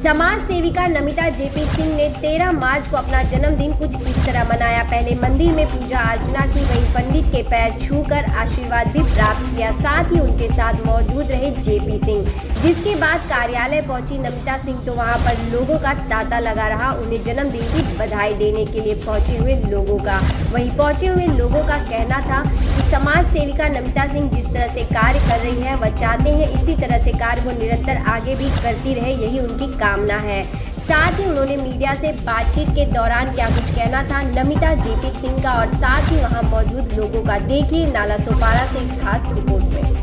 समाज सेविका नमिता जेपी सिंह ने 13 मार्च को अपना जन्मदिन कुछ इस तरह मनाया। पहले मंदिर में पूजा अर्चना की, वहीं पंडित के पैर छूकर आशीर्वाद भी प्राप्त किया। साथ ही उनके साथ मौजूद रहे जेपी सिंह। जिसके बाद कार्यालय पहुंची नमिता सिंह तो वहां पर लोगों का तांता लगा रहा उन्हें जन्मदिन की बधाई देने के लिए पहुंचे हुए लोगों का। वहीं पहुंचे हुए लोगों का कहना था कि समाज सेविका नमिता सिंह जिस तरह से कार्य कर रही है वह चाहते हैं इसी तरह से कार्य वो निरंतर आगे भी करती रहे, यही उनकी कामना है। साथ ही उन्होंने मीडिया से बातचीत के दौरान क्या कुछ कहना था नमिता जेपी सिंह का और साथ ही वहां मौजूद लोगों का, देखिए नाला सोपारा से इस खास रिपोर्ट में।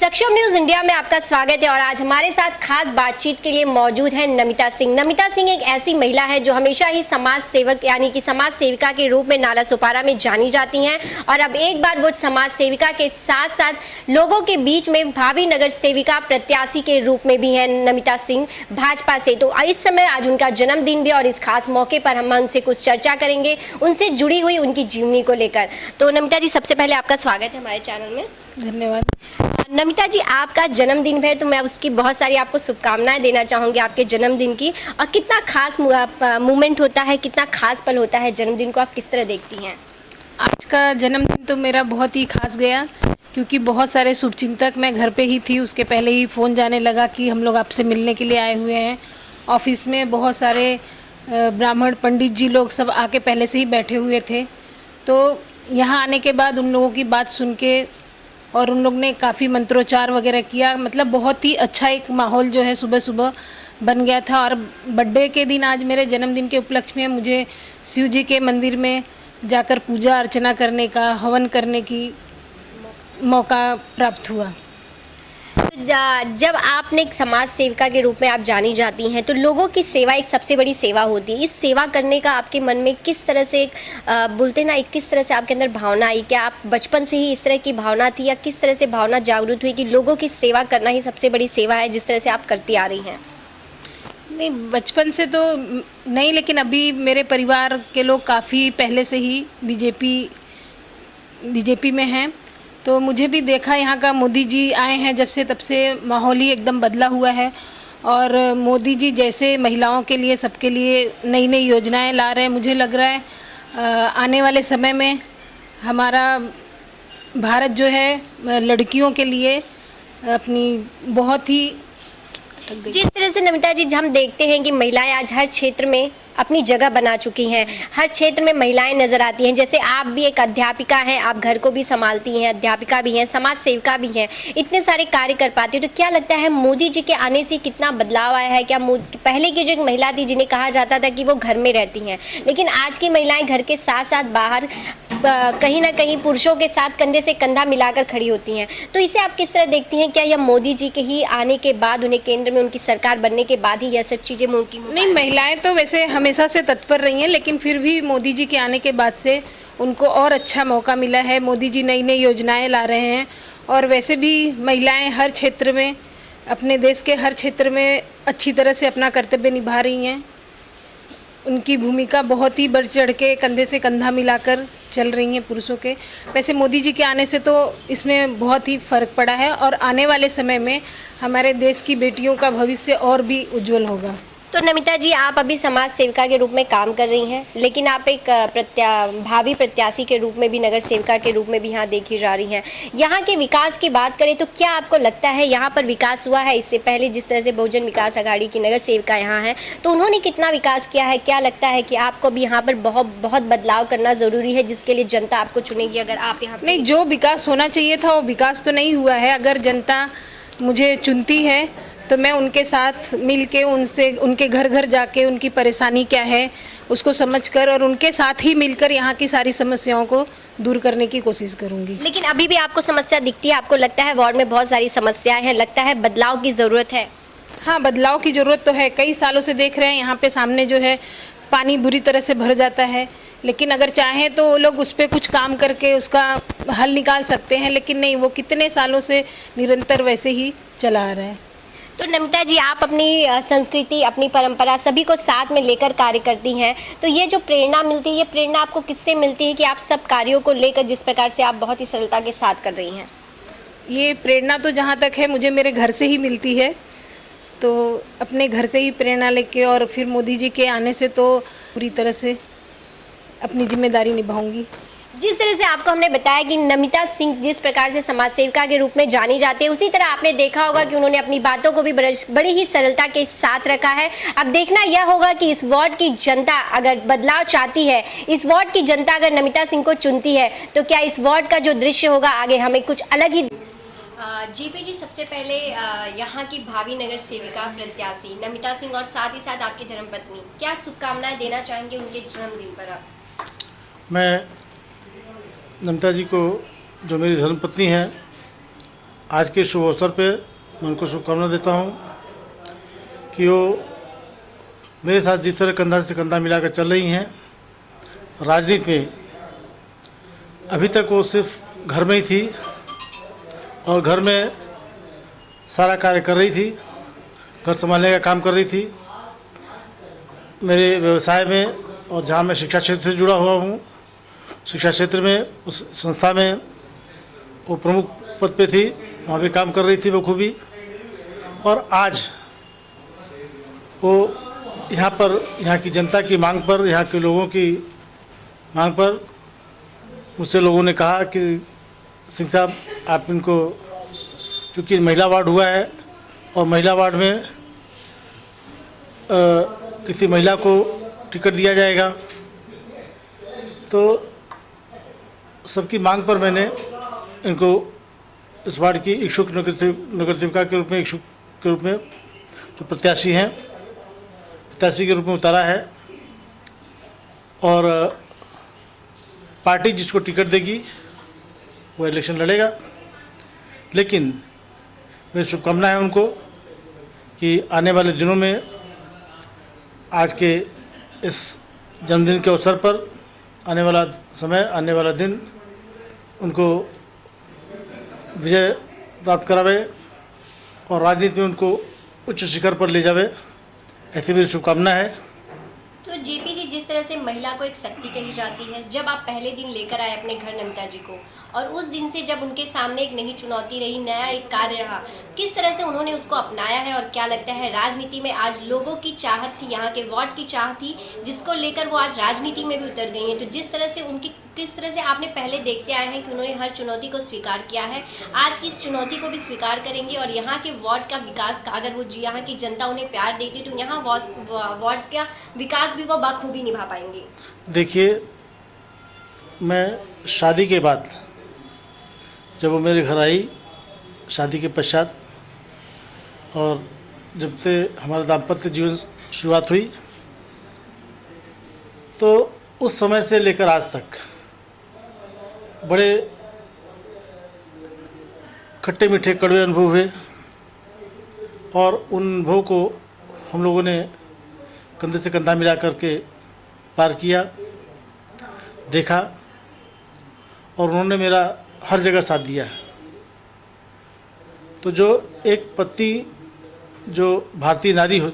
सक्षम न्यूज इंडिया में आपका स्वागत है और आज हमारे साथ खास बातचीत के लिए मौजूद है नमिता सिंह। नमिता सिंह एक ऐसी महिला है जो हमेशा ही समाज सेवक यानी कि समाज सेविका के रूप में नाला सोपारा में जानी जाती हैं और अब एक बार वो समाज सेविका के साथ साथ लोगों के बीच में भावी नगर सेविका प्रत्याशी के रूप में भी हैं नमिता सिंह भाजपा से। तो इस समय आज उनका जन्मदिन भी और इस खास मौके पर हम उनसे कुछ चर्चा करेंगे उनसे जुड़ी हुई उनकी जीवनी को लेकर। तो नमिता जी सबसे पहले आपका स्वागत है हमारे चैनल में। धन्यवाद। नमिता जी आपका जन्मदिन है तो मैं उसकी बहुत सारी आपको शुभकामनाएं देना चाहूँगी आपके जन्मदिन की। और कितना खास मोमेंट होता है, कितना खास पल होता है जन्मदिन को, आप किस तरह देखती हैं? आज का जन्मदिन तो मेरा बहुत ही खास गया क्योंकि बहुत सारे शुभचिंतक, मैं घर पे ही थी उसके पहले ही फ़ोन जाने लगा कि हम लोग आपसे मिलने के लिए आए हुए हैं। ऑफिस में बहुत सारे ब्राह्मण पंडित जी लोग सब आके पहले से ही बैठे हुए थे। तो यहाँ आने के बाद उन लोगों की बात सुन के और उन लोग ने काफ़ी मंत्रोच्चार वगैरह किया, मतलब बहुत ही अच्छा एक माहौल जो है सुबह सुबह बन गया था। और बर्थडे के दिन आज मेरे जन्मदिन के उपलक्ष्य में मुझे शिव जी के मंदिर में जाकर पूजा अर्चना करने का, हवन करने की मौका प्राप्त हुआ। जब आपने एक समाज सेविका के रूप में आप जानी जाती हैं तो लोगों की सेवा एक सबसे बड़ी सेवा होती है। इस सेवा करने का आपके मन में किस तरह से एक बोलते ना, किस तरह से आपके अंदर भावना आई? क्या आप बचपन से ही इस तरह की भावना थी या किस तरह से भावना जागरूक हुई कि लोगों की सेवा करना ही सबसे बड़ी सेवा है जिस तरह से आप करती आ रही हैं? नहीं, बचपन से तो नहीं, लेकिन अभी मेरे परिवार के लोग काफ़ी पहले से ही बीजेपी में हैं। तो मुझे भी देखा यहाँ का, मोदी जी आए हैं जब से तब से माहौल ही एकदम बदला हुआ है। और मोदी जी जैसे महिलाओं के लिए, सबके लिए नई नई योजनाएं ला रहे हैं, मुझे लग रहा है आने वाले समय में हमारा भारत जो है लड़कियों के लिए अपनी बहुत ही जिस तरह से नमिता जी हम देखते हैं कि महिलाएं आज हर क्षेत्र में अपनी जगह बना चुकी हैं, हर क्षेत्र में महिलाएं नजर आती हैं। जैसे आप भी एक अध्यापिका हैं, आप घर को भी संभालती हैं, अध्यापिका भी हैं, समाज सेविका भी हैं, इतने सारे कार्य कर पाती हैं। तो क्या लगता है मोदी जी के आने से कितना बदलाव आया है? क्या पहले की जो एक महिला थी जिन्हें कहा जाता था कि वो घर में रहती हैं, लेकिन आज की महिलाएं घर के साथ साथ बाहर कहीं ना कहीं पुरुषों के साथ कंधे से कंधा मिलाकर खड़ी होती हैं। तो इसे आप किस तरह देखती हैं? क्या यह मोदी जी के ही आने के बाद, उन्हें केंद्र में उनकी सरकार बनने के बाद ही यह सब चीज़ें मुमकिन हो? नहीं, महिलाएं तो वैसे हमेशा से तत्पर रही हैं, लेकिन फिर भी मोदी जी के आने के बाद से उनको और अच्छा मौका मिला है। मोदी जी नई नई योजनाएं ला रहे हैं और वैसे भी महिलाएं हर क्षेत्र में, अपने देश के हर क्षेत्र में अच्छी तरह से अपना कर्तव्य निभा रही हैं। उनकी भूमिका बहुत ही बढ़ चढ़ के कंधे से कंधा मिलाकर चल रही हैं पुरुषों के। वैसे मोदी जी के आने से तो इसमें बहुत ही फ़र्क पड़ा है और आने वाले समय में हमारे देश की बेटियों का भविष्य और भी उज्जवल होगा। तो नमिता जी आप अभी समाज सेविका के रूप में काम कर रही हैं, लेकिन आप एक भावी प्रत्याशी के रूप में भी, नगर सेविका के रूप में भी यहाँ देखी जा रही हैं। यहाँ के विकास की बात करें तो क्या आपको लगता है यहाँ पर विकास हुआ है? इससे पहले जिस तरह से बहुजन विकास आघाड़ी की नगर सेविका यहाँ है तो उन्होंने कितना विकास किया है? क्या लगता है कि आपको भी यहाँ पर बहुत बदलाव करना ज़रूरी है जिसके लिए जनता आपको चुनेगी अगर आप यहाँ? नहीं, जो विकास होना चाहिए था वो विकास तो नहीं हुआ है। अगर जनता मुझे चुनती है तो मैं उनके साथ मिल के, उनसे, उनके घर घर जाके उनकी परेशानी क्या है उसको समझकर और उनके साथ ही मिलकर यहाँ की सारी समस्याओं को दूर करने की कोशिश करूँगी। लेकिन अभी भी आपको समस्या दिखती है? आपको लगता है वार्ड में बहुत सारी समस्याएं हैं, लगता है बदलाव की ज़रूरत है? हाँ, बदलाव की ज़रूरत तो है। कई सालों से देख रहे हैं यहाँ पे सामने जो है पानी बुरी तरह से भर जाता है, लेकिन अगर चाहें तो वो लोग उस पर कुछ काम करके उसका हल निकाल सकते हैं, लेकिन नहीं, वो कितने सालों से निरंतर वैसे ही चला आ रहा है। तो नमिता जी, आप अपनी संस्कृति, अपनी परंपरा सभी को साथ में लेकर कार्य करती हैं, तो ये जो प्रेरणा मिलती है, ये प्रेरणा आपको किससे मिलती है कि आप सब कार्यों को लेकर जिस प्रकार से आप बहुत ही सरलता के साथ कर रही हैं? ये प्रेरणा तो जहाँ तक है मुझे मेरे घर से ही मिलती है, तो अपने घर से ही प्रेरणा लेके और फिर मोदी जी के आने से तो पूरी तरह से अपनी जिम्मेदारी निभाऊंगी। जिस तरह से आपको हमने बताया कि नमिता सिंह जिस प्रकार से समाज सेविका के रूप में जानी जाती है, उसी तरह आपने देखा होगा कि उन्होंने अपनी बातों को भी बड़ी ही सरलता के साथ रखा है। अब देखना यह होगा कि इस वार्ड की जनता अगर बदलाव चाहती है, इस वार्ड की जनता अगर नमिता सिंह को चुनती है, तो क्या इस वार्ड का जो दृश्य होगा आगे हमें कुछ अलग ही। जीपी जी, सबसे पहले यहाँ की भावी नगर सेविका प्रत्याशी नमिता सिंह और साथ ही साथ आपकी धर्मपत्नी, क्या शुभकामनाएं देना चाहेंगे उनके जन्मदिन पर आप? मैं नमिता जी को, जो मेरी धर्मपत्नी है, आज के शुभ अवसर पे मैं उनको शुभकामना देता हूँ कि वो मेरे साथ जिस तरह कंधा से कंधा मिलाकर चल रही हैं राजनीति में। अभी तक वो सिर्फ घर में ही थी और घर में सारा कार्य कर रही थी, घर संभालने का काम कर रही थी। मेरे व्यवसाय में और जहाँ मैं शिक्षा क्षेत्र से जुड़ा हुआ हूँ, शिक्षा क्षेत्र में उस संस्था में वो प्रमुख पद पे थी, वहाँ भी काम कर रही थी बखूबी। और आज वो यहाँ पर, यहाँ की जनता की मांग पर, यहाँ के लोगों की मांग पर मुझसे लोगों ने कहा कि सिंह साहब, आप इनको, चूँकि महिला वार्ड हुआ है और महिला वार्ड में किसी महिला को टिकट दिया जाएगा, तो सबकी मांग पर मैंने इनको इस वार्ड की इच्छुक नगर सेविका के रूप में, इच्छुक के रूप में जो प्रत्याशी हैं, प्रत्याशी के रूप में उतारा है। और पार्टी जिसको टिकट देगी वो इलेक्शन लड़ेगा। लेकिन मेरी शुभकामना है उनको कि आने वाले दिनों में, आज के इस जन्मदिन के अवसर पर, आने वाला समय, आने वाला दिन उनको विजय प्राप्त करावे और राजनीति में उनको उच्च शिखर पर ले जावे, ऐसी मेरी शुभकामना है। तो जेपी जी, जिस तरह से महिला को एक शक्ति कही जाती है, जब आप पहले दिन लेकर आए अपने घर नमिता जी को, और उस दिन से जब उनके सामने एक नई चुनौती रही, नया एक कार्य रहा, किस तरह से उन्होंने उसको अपनाया है और क्या लगता है राजनीति में आज लोगों की चाहत थी, यहाँ के वार्ड की चाहत थी, जिसको लेकर वो आज राजनीति में भी उतर गई हैं, तो जिस तरह से उनकी, किस तरह से आपने पहले देखते आए हैं कि उन्होंने हर चुनौती को स्वीकार किया है, आज की इस चुनौती को भी स्वीकार करेंगे और यहाँ के वार्ड का विकास का, अगर वो यहाँ की जनता उन्हें प्यार देती तो यहाँ वार्ड का विकास भी वो बखूबी निभा पाएंगे? देखिए, मैं शादी के बाद, जब वो मेरे घर आई शादी के पश्चात, और जब से हमारा दाम्पत्य जीवन शुरुआत हुई, तो उस समय से लेकर आज तक बड़े खट्टे मीठे कड़वे अनुभव हुए और उन अनुभव को हम लोगों ने कंधे से कंधा मिला करके पार किया, देखा, और उन्होंने मेरा हर जगह साथ दिया। तो जो एक पत्नी, जो भारतीय नारी हो,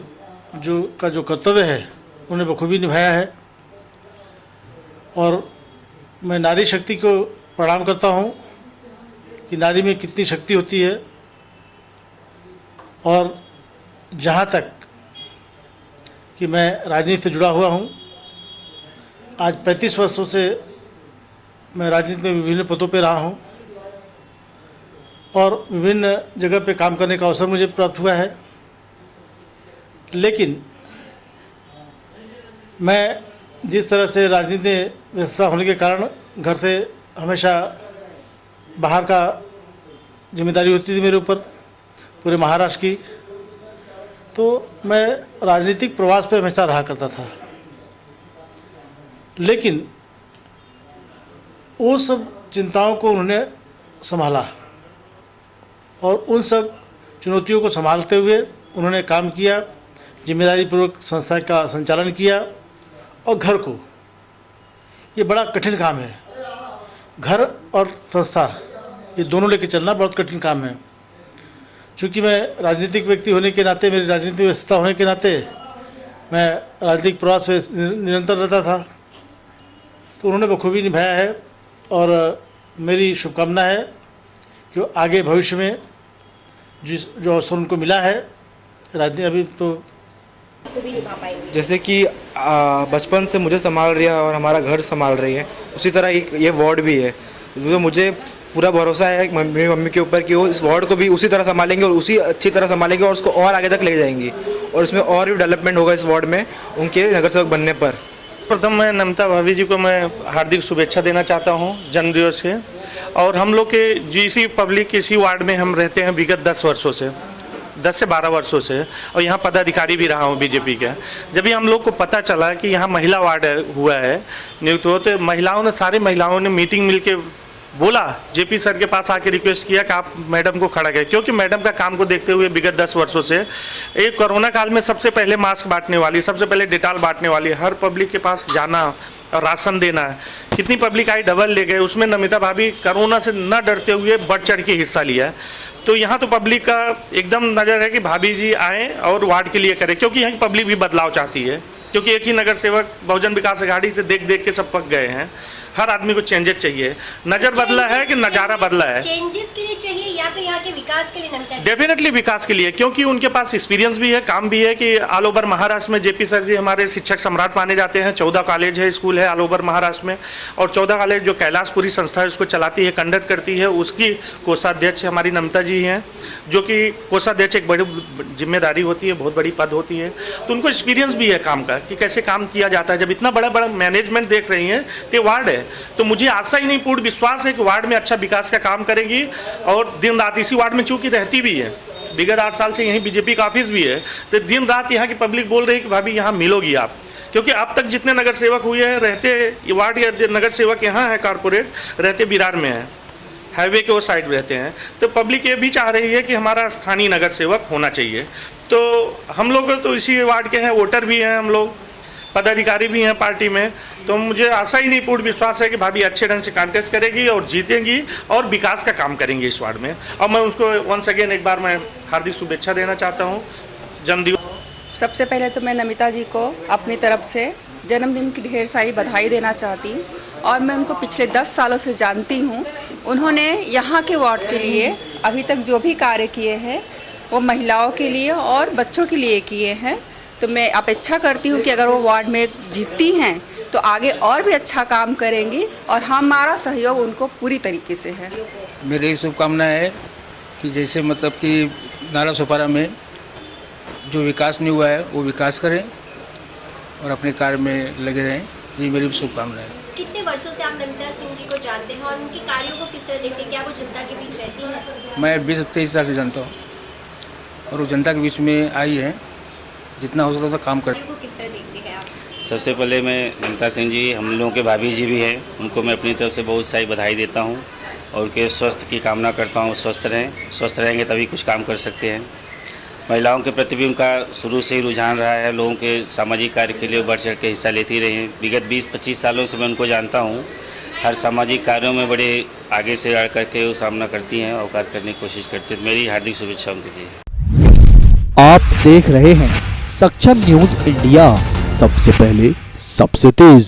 जो का जो कर्तव्य है, उन्हें बखूबी निभाया है। और मैं नारी शक्ति को प्रणाम करता हूँ कि नारी में कितनी शक्ति होती है। और जहाँ तक कि मैं राजनीति से जुड़ा हुआ हूँ, आज 35 वर्षों से मैं राजनीति में विभिन्न पदों पर रहा हूँ और विभिन्न जगह पे काम करने का अवसर मुझे प्राप्त हुआ है। लेकिन मैं जिस तरह से राजनीति में व्यस्तता होने के कारण घर से हमेशा बाहर का जिम्मेदारी होती थी मेरे ऊपर, पूरे महाराष्ट्र की, तो मैं राजनीतिक प्रवास पे हमेशा रहा करता था। लेकिन वो सब चिंताओं को उन्होंने संभाला और उन सब चुनौतियों को संभालते हुए उन्होंने काम किया, जिम्मेदारी पूर्वक संस्था का संचालन किया और घर को, ये बड़ा कठिन काम है। घर और संस्था ये दोनों लेके चलना बहुत कठिन काम है। चूँकि मैं राजनीतिक व्यक्ति होने के नाते, मेरी राजनीतिक व्यवस्था होने के नाते मैं राजनीतिक प्रवास में निरंतर रहता था, तो उन्होंने बखूबी निभाया है। और मेरी शुभकामना है कि आगे भविष्य में जो अवसर उनको मिला है राजनीति, अभी तो खूबी निभा पाएंगे। जैसे कि बचपन से मुझे संभाल रही है और हमारा घर संभाल रही है, उसी तरह ये वार्ड भी है। तो मुझे पूरा भरोसा है मेरी मम्मी के ऊपर कि वो इस वार्ड को भी उसी तरह संभालेंगे और उसी अच्छी तरह संभालेंगे और उसको और आगे तक ले जाएंगी और इसमें और भी डेवलपमेंट होगा इस वार्ड में उनके नगर सेवक बनने पर। प्रथम मैं नमिता भाभी जी को मैं हार्दिक शुभेच्छा देना चाहता हूं जन्मदिवस के। और हम लोग के जो इसी पब्लिक इसी वार्ड में हम रहते हैं विगत 10 वर्षों से, 10 से 12 वर्षों से, और यहाँ पदाधिकारी भी रहा हूँ बीजेपी का। जब भी हम लोग को पता चला कि यहाँ महिला वार्ड हुआ है नियुक्त हो, तो सारी महिलाओं ने मीटिंग मिल के बोला, जेपी सर के पास आके रिक्वेस्ट किया कि आप मैडम को खड़ा करें, क्योंकि मैडम का काम को देखते हुए विगत 10 वर्षों से एक कोरोना काल में सबसे पहले मास्क बांटने वाली, सबसे पहले डेटॉल बांटने वाली, हर पब्लिक के पास जाना और राशन देना, कितनी पब्लिक आई डबल ले गए, उसमें नमिता भाभी कोरोना से न डरते हुए बढ़ चढ़ के हिस्सा लिया। तो यहाँ तो पब्लिक का एकदम नज़र है कि भाभी जी आएँ और वार्ड के लिए करें, क्योंकि यहाँ की पब्लिक भी बदलाव चाहती है। क्योंकि एक ही नगर सेवक बहुजन विकास अघाड़ी से देख देख के सब पक गए हैं। हर आदमी को चेंजेस चाहिए। नज़र बदला है कि नज़ारा बदला है? चेंजेस के लिए चाहिए या फिर यहाँ के विकास के लिए नमिता जी? डेफिनेटली विकास के लिए, क्योंकि उनके पास एक्सपीरियंस भी है, काम भी है कि ऑल ओवर महाराष्ट्र में जेपी सर जी हमारे शिक्षक सम्राट माने जाते हैं। 14 कॉलेज है, स्कूल है ऑल ओवर महाराष्ट्र में, और 14 कॉलेज जो कैलाशपुरी संस्था है उसको चलाती है, कंडक्ट करती है, उसकी कोषाध्यक्ष हमारी नमिता जी हैं, जो कि कोषाध्यक्ष एक बड़ी जिम्मेदारी होती है, बहुत बड़ी पद होती है। तो उनको एक्सपीरियंस भी है काम का कि कैसे काम किया जाता है। जब इतना बड़ा बड़ा मैनेजमेंट देख रही हैं तो वार्ड है, तो मुझे आशा ही नहीं पूर्ण विश्वास है कि वार्ड में अच्छा विकास का काम करेंगी। और दिन रात इसी वार्ड में चूंकि रहती भी है, विगत 8 साल से यहीं बीजेपी का ऑफिस भी है, तो दिन रात यहाँ की पब्लिक बोल रही है कि भाभी यहाँ मिलोगी आप, क्योंकि अब तक जितने नगर सेवक हुए हैं रहते वार्ड के नगर सेवक यहाँ है, कारपोरेट रहते विरार में है, हाईवे के वो साइड रहते हैं। तो पब्लिक ये भी चाह रही है कि हमारा स्थानीय नगर सेवक होना चाहिए। तो हम लोग तो इसी वार्ड के हैं, वोटर भी हैं, हम लोग पदाधिकारी भी हैं पार्टी में। तो मुझे आशा ही नहीं पूर्ण विश्वास है कि भाभी अच्छे ढंग से कॉन्टेस्ट करेगी और जीतेंगी और विकास का काम करेंगी इस वार्ड में। और मैं उसको वंस अगेन एक बार मैं हार्दिक शुभेच्छा देना चाहता हूँ जन्मदिवस। सबसे पहले तो मैं नमिता जी को अपनी तरफ से जन्मदिन की ढेर सारी बधाई देना चाहती हूँ। और मैं उनको पिछले 10 सालों से जानती हूँ। उन्होंने यहाँ के वार्ड के लिए अभी तक जो भी कार्य किए हैं वो महिलाओं के लिए और बच्चों के लिए किए हैं। तो मैं अपेक्षा करती हूँ कि अगर वो वार्ड में जीतती हैं तो आगे और भी अच्छा काम करेंगी और हमारा सहयोग उनको पूरी तरीके से है। मेरी शुभकामना है कि जैसे मतलब कि नाला सोपारा में जो विकास नहीं हुआ है वो विकास करें और अपने कार्य में लगे रहें। ये मेरी शुभकामना है। कितने वर्षों से आप नमिता सिंह जी को जानते हैं और उनके कार्यों को किस तरह देखते हैं? क्या वो जनता के बीच रहती हैं? मैं 20-23 साल से जानता हूँ और वो जनता के बीच में आई है, जितना हो सकता था काम कर। को किस तरह देखते हैं आप? सबसे पहले मैं नमिता सिंह जी, हम लोगों के भाभी जी भी हैं, उनको मैं अपनी तरफ से बहुत सारी बधाई देता हूं और उनके स्वास्थ्य की कामना करता हूं। स्वस्थ रहें, स्वस्थ रहेंगे तभी कुछ काम कर सकते हैं। महिलाओं के प्रति भी उनका शुरू से ही रुझान रहा है, लोगों के सामाजिक कार्य के लिए बढ़ चढ़ के हिस्सा लेती रही हैं। विगत 20-25 सालों से मैं उनको जानता हूँ। हर सामाजिक कार्यों में बड़े आगे से आड़ करके वो सामना करती हैं और कार्य करने की कोशिश करती हैं। मेरी हार्दिक शुभेच्छा उनके लिए। आप देख रहे हैं सक्षम न्यूज इंडिया, सबसे पहले सबसे तेज।